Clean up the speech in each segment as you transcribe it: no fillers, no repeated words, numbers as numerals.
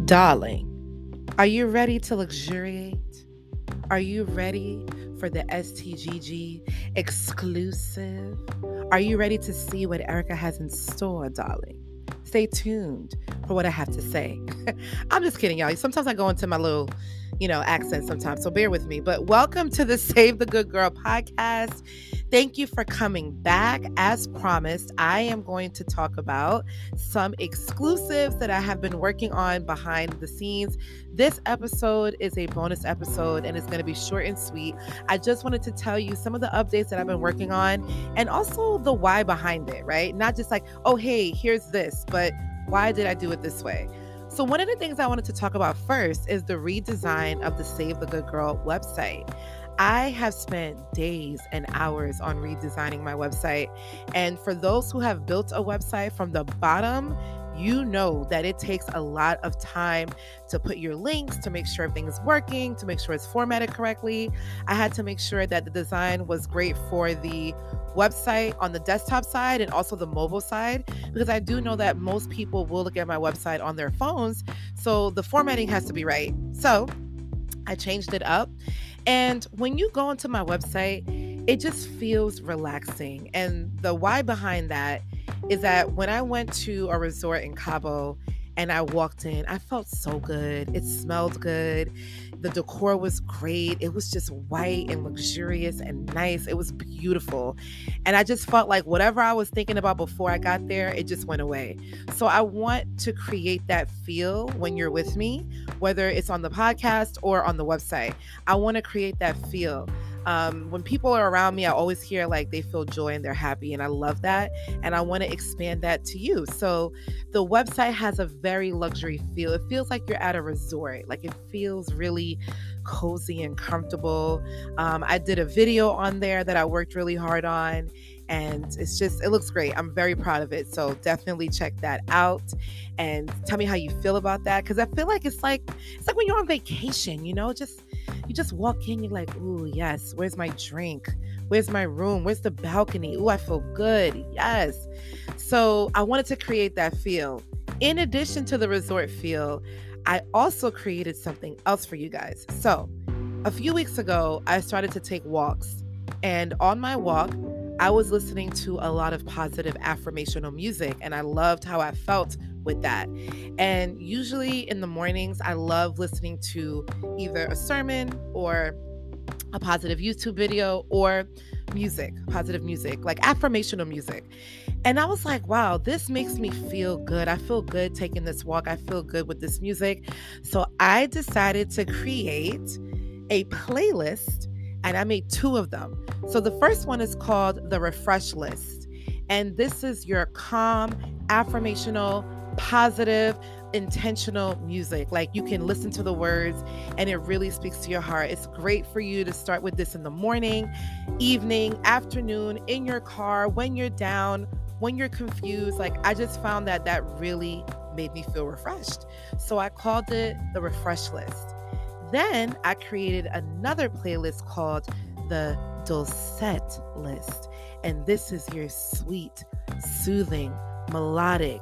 Darling, are you ready to luxuriate? Are you ready for the STGG exclusive? Are you ready to see what Erica has in store, darling? Stay tuned for what I have to say. I'm just kidding, y'all. Sometimes I go into my little, accent sometimes, so bear with me. But welcome to the Save the Good Girl podcast. Thank you for coming back. As promised, I am going to talk about some exclusives that I have been working on behind the scenes. This episode is a bonus episode and it's going to be short and sweet. I just wanted to tell you some of the updates that I've been working on and also the why behind it, right? Not just like, oh, hey, here's this, but why did I do it this way? So one of the things I wanted to talk about first is the redesign of the Save the Good Girl website. I have spent days and hours on redesigning my website. And for those who have built a website from the bottom, you know that it takes a lot of time to put your links, to make sure everything's working, to make sure it's formatted correctly. I had to make sure that the design was great for the website on the desktop side and also the mobile side, because I do know that most people will look at my website on their phones. So the formatting has to be right. So I changed it up. And when you go onto my website, it just feels relaxing. And the why behind that is that when I went to a resort in Cabo and I walked in, I felt so good. It smelled good. The decor was great. It was just white and luxurious and nice. It was beautiful. And I just felt like whatever I was thinking about before I got there, it just went away. So I want to create that feel when you're with me, whether it's on the podcast or on the website. I want to create that feel. When people are around me, I always hear like they feel joy and they're happy. And I love that. And I want to expand that to you. So the website has a very luxury feel. It feels like you're at a resort. Like it feels really cozy and comfortable. I did a video on there that I worked really hard on. And it looks great. I'm very proud of it. So definitely check that out and tell me how you feel about that. Cause I feel like it's like when you're on vacation, you just walk in, you're like, ooh, yes, where's my drink? Where's my room? Where's the balcony? Ooh, I feel good. Yes. So I wanted to create that feel. In addition to the resort feel, I also created something else for you guys. So a few weeks ago, I started to take walks. And on my walk, I was listening to a lot of positive affirmational music, and I loved how I felt with that. And usually in the mornings, I love listening to either a sermon or a positive YouTube video or music, positive music, like affirmational music. And I was like, wow, this makes me feel good. I feel good taking this walk. I feel good with this music. So I decided to create a playlist, and I made two of them. So the first one is called the Refresh List. And this is your calm, affirmational, positive, intentional music. Like you can listen to the words and it really speaks to your heart. It's great for you to start with this in the morning, evening, afternoon, in your car, when you're down, when you're confused. Like I just found that really made me feel refreshed. So I called it the Refresh List. Then I created another playlist called the Dulcet List. And this is your sweet, soothing, melodic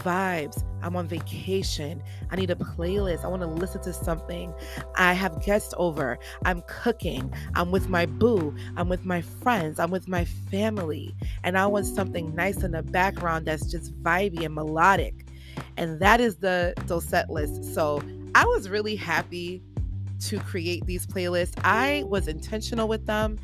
vibes. I'm on vacation. I need a playlist. I want to listen to something. I have guests over. I'm cooking. I'm with my boo. I'm with my friends. I'm with my family. And I want something nice in the background that's just vibey and melodic. And that is the Dulcet List. So I was really happy to create these playlists. I was intentional with them.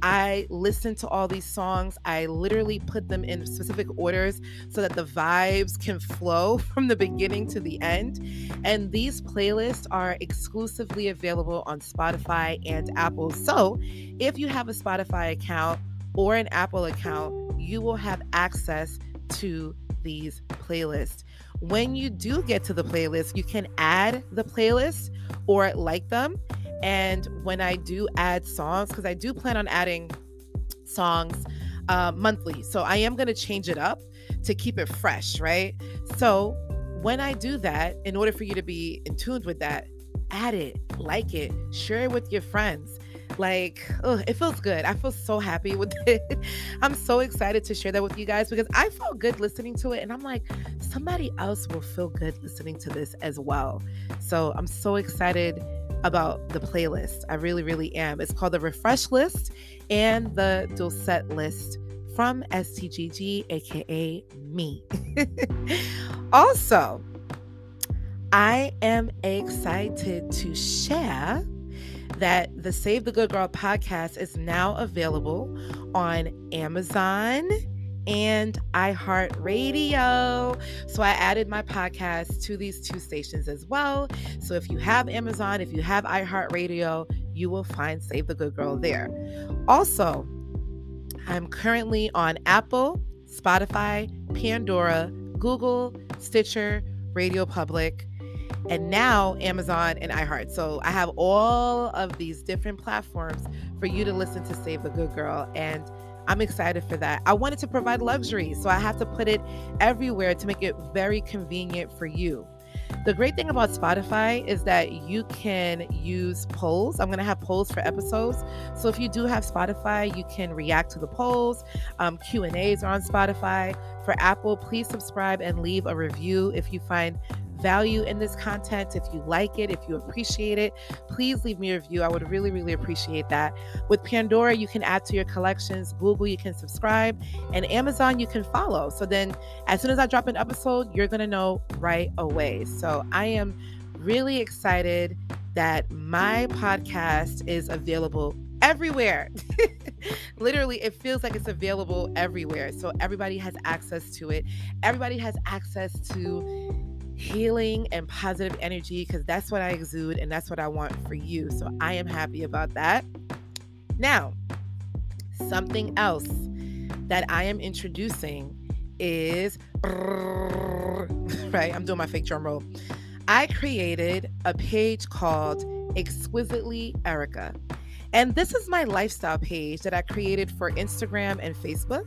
I listened to all these songs. I literally put them in specific orders so that the vibes can flow from the beginning to the end. And these playlists are exclusively available on Spotify and Apple. So if you have a Spotify account or an Apple account, you will have access to these playlists. When you do get to the playlist, you can add the playlist or like them. And when I do add songs, because I do plan on adding songs monthly, so I am going to change it up to keep it fresh, right? So when I do that, in order for you to be in tune with that, add it, like it, share it with your friends. Like, oh, it feels good. I feel so happy with it. I'm so excited to share that with you guys because I felt good listening to it. And I'm like, somebody else will feel good listening to this as well. So I'm so excited about the playlist. I really, really am. It's called the Refresh List and the Dulcet List from STGG, aka me. Also, I am excited to share that the Save the Good Girl podcast is now available on Amazon and iHeartRadio. So I added my podcast to these two stations as well. So if you have Amazon, if you have iHeartRadio, you will find Save the Good Girl there. Also, I'm currently on Apple, Spotify, Pandora, Google, Stitcher, Radio Public, and now Amazon and iHeart. So I have all of these different platforms for you to listen to Save the Good Girl, and I'm excited for that. I wanted to provide luxury, so I have to put it everywhere to make it very convenient for you. The great thing about Spotify is that you can use polls. I'm going to have polls for episodes. So if you do have Spotify, you can react to the polls. Q&As are on Spotify. For Apple, please subscribe and leave a review if you find value in this content. If you like it, if you appreciate it, please leave me a review. I would really, really appreciate that. With Pandora, you can add to your collections. Google, you can subscribe. And Amazon, you can follow. So then as soon as I drop an episode, you're going to know right away. So I am really excited that my podcast is available everywhere. Literally, it feels like it's available everywhere. So everybody has access to it. Everybody has access to healing and positive energy because that's what I exude and that's what I want for you. So I am happy about that. Now, something else that I am introducing is, right, I'm doing my fake drum roll. I created a page called Exquisitely Erica. And this is my lifestyle page that I created for Instagram and Facebook.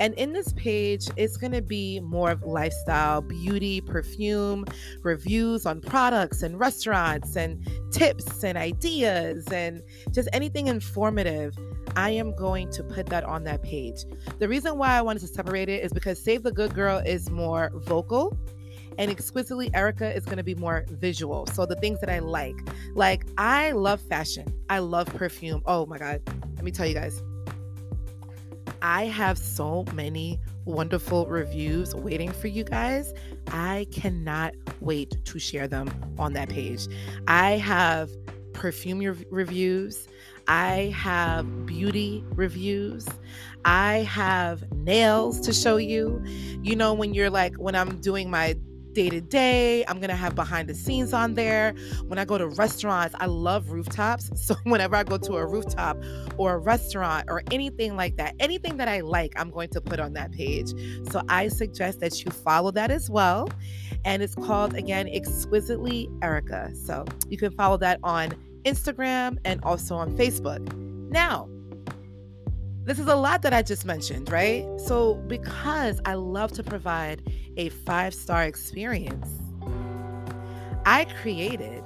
And in this page, it's going to be more of lifestyle, beauty, perfume, reviews on products and restaurants and tips and ideas and just anything informative. I am going to put that on that page. The reason why I wanted to separate it is because Save the Good Girl is more vocal and Exquisitely Erica is going to be more visual. So the things that I like I love fashion. I love perfume. Oh my God. Let me tell you guys. I have so many wonderful reviews waiting for you guys. I cannot wait to share them on that page. I have perfume reviews. I have beauty reviews. I have nails to show you. You know, when I'm doing my day-to-day, I'm going to have behind the scenes on there. When I go to restaurants, I love rooftops. So whenever I go to a rooftop or a restaurant or anything like that, anything that I like, I'm going to put on that page. So I suggest that you follow that as well. And it's called, again, Exquisitely Erica. So you can follow that on Instagram and also on Facebook. Now, this is a lot that I just mentioned, right? So because I love to provide a 5-star experience, I created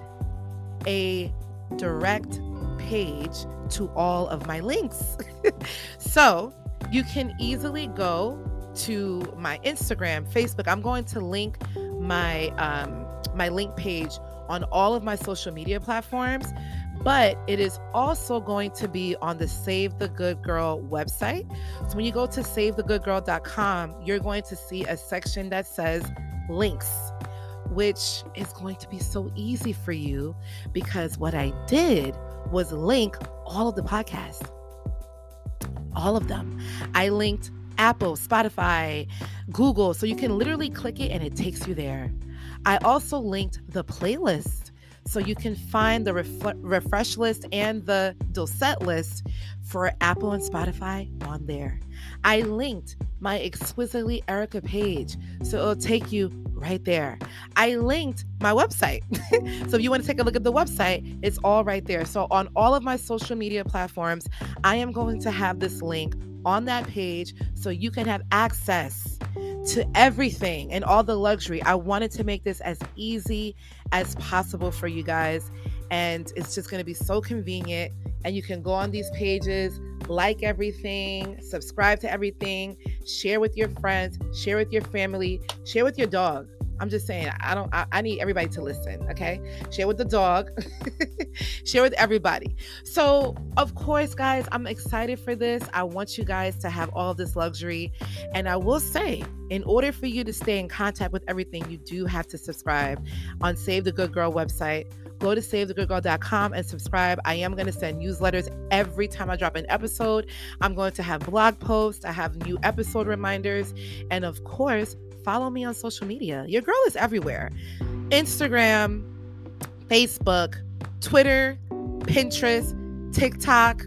a direct page to all of my links. So you can easily go to my Instagram, Facebook. I'm going to link my my link page on all of my social media platforms, but it is also going to be on the Save the Good Girl website. So when you go to savethegoodgirl.com, you're going to see a section that says links, which is going to be so easy for you because what I did was link all of the podcasts, all of them. I linked Apple, Spotify, Google, so you can literally click it and it takes you there. I also linked the playlist, so you can find the refresh list and the Dulcet list for Apple and Spotify on there. I linked my Exquisitely Erica page, so it'll take you right there. I linked my website. So if you want to take a look at the website, it's all right there. So on all of my social media platforms, I am going to have this link on that page so you can have access to everything and all the luxury. I wanted to make this as easy as possible for you guys, and it's just going to be so convenient. And you can go on these pages, like everything, subscribe to everything, share with your friends, share with your family, share with your dog. I'm just saying, I need everybody to listen, okay? Share with the dog, share with everybody. So, of course, guys, I'm excited for this. I want you guys to have all of this luxury. And I will say, in order for you to stay in contact with everything, you do have to subscribe on Save the Good Girl website. Go to savethegoodgirl.com and subscribe. I am going to send newsletters every time I drop an episode. I'm going to have blog posts. I have new episode reminders. And of course, follow me on social media. Your girl is everywhere. Instagram, Facebook, Twitter, Pinterest, TikTok.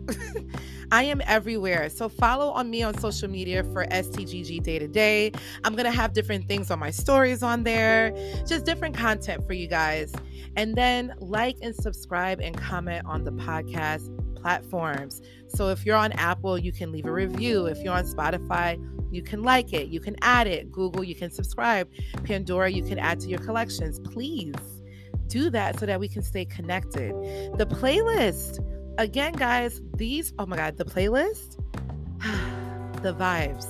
I am everywhere. So follow on me on social media for STGG Day to Day. I'm going to have different things on my stories on there, just different content for you guys. And then like and subscribe and comment on the podcast platforms. So if you're on Apple, you can leave a review. If you're on Spotify, you can like it. You can add it. Google, you can subscribe. Pandora, you can add to your collections. Please do that so that we can stay connected. The playlist. Again, guys, oh my God, the playlist, the vibes,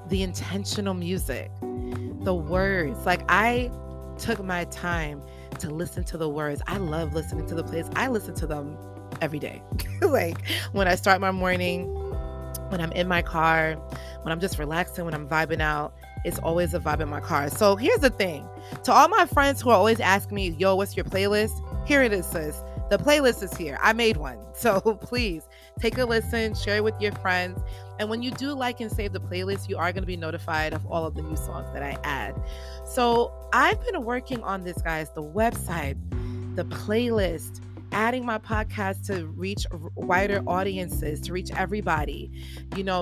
the intentional music, the words. Like, I took my time to listen to the words. I love listening to the playlist. I listen to them every day. Like, when I start my morning, when I'm in my car, when I'm just relaxing, when I'm vibing out, it's always a vibe in my car. So here's the thing. To all my friends who are always asking me, yo, what's your playlist? Here it is, sis. The playlist is here. I made one. So please take a listen, share it with your friends. And when you do like and save the playlist, you are going to be notified of all of the new songs that I add. So I've been working on this, guys, the website, the playlist, adding my podcast to reach wider audiences, to reach everybody,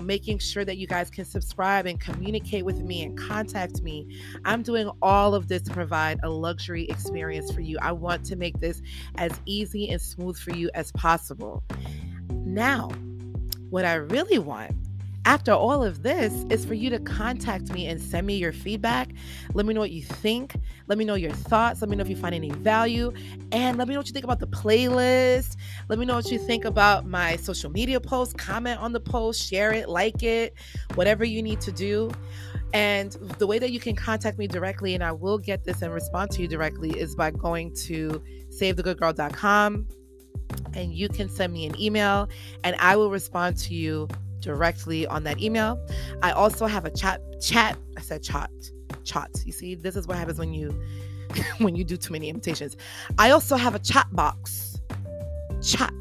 making sure that you guys can subscribe and communicate with me and contact me. I'm doing all of this to provide a luxury experience for you. I want to make this as easy and smooth for you as possible. Now, what I really want after all of this is for you to contact me and send me your feedback. Let me know what you think. Let me know your thoughts. Let me know if you find any value. And let me know what you think about the playlist. Let me know what you think about my social media posts. Comment on the post, share it, like it, whatever you need to do. And the way that you can contact me directly, and I will get this and respond to you directly, is by going to savethegoodgirl.com, and you can send me an email and I will respond to you directly on that email. I also have a chat. I said chat. You see, this is what happens when you do too many imitations. I also have a chat box. Chat.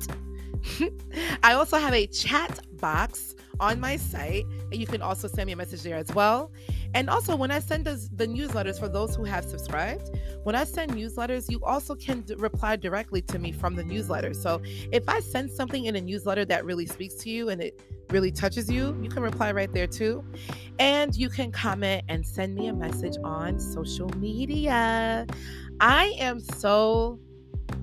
I also have a chat box on my site, and you can also send me a message there as well. And also, when I send the newsletters, for those who have subscribed, when I send newsletters, you also can reply directly to me from the newsletter. So if I send something in a newsletter that really speaks to you and it really touches you, you can reply right there too. And you can comment and send me a message on social media. I am so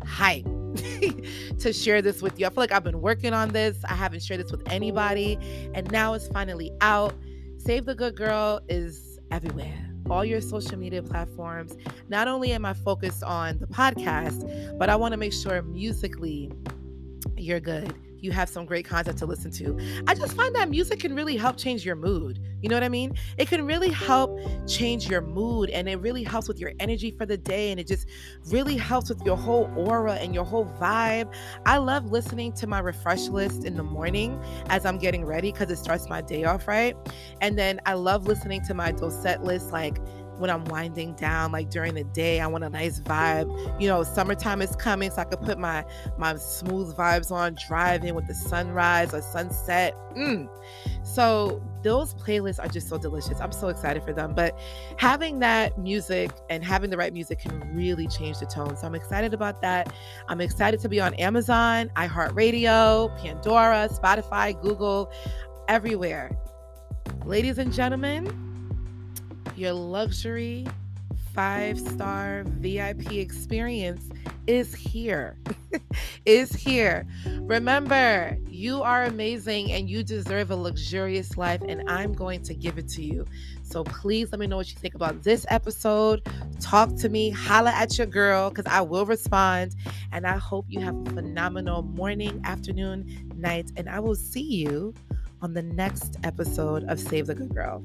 hyped to share this with you. I feel like I've been working on this. I haven't shared this with anybody, and now it's finally out. Save the Good Girl is everywhere. All your social media platforms. Not only am I focused on the podcast, but I want to make sure musically you're good. You have some great content to listen to. I just find that music can really help change your mood. You know what I mean? It can really help change your mood, and it really helps with your energy for the day, and it just really helps with your whole aura and your whole vibe. I love listening to my refresh list in the morning as I'm getting ready because it starts my day off right. And then I love listening to my dosette list like when I'm winding down, like during the day. I want a nice vibe. Summertime is coming, so I could put my smooth vibes on, driving with the sunrise or sunset. So those playlists are just so delicious. I'm so excited for them. But having that music and having the right music can really change the tone. So I'm excited about that. I'm excited to be on Amazon, iHeartRadio, Pandora, Spotify, Google, everywhere. Ladies and gentlemen, your luxury 5-star VIP experience is here. Is here. Remember, you are amazing and you deserve a luxurious life, and I'm going to give it to you. So please let me know what you think about this episode. Talk to me, holla at your girl, because I will respond. And I hope you have a phenomenal morning, afternoon, night, and I will see you on the next episode of Save the Good Girl.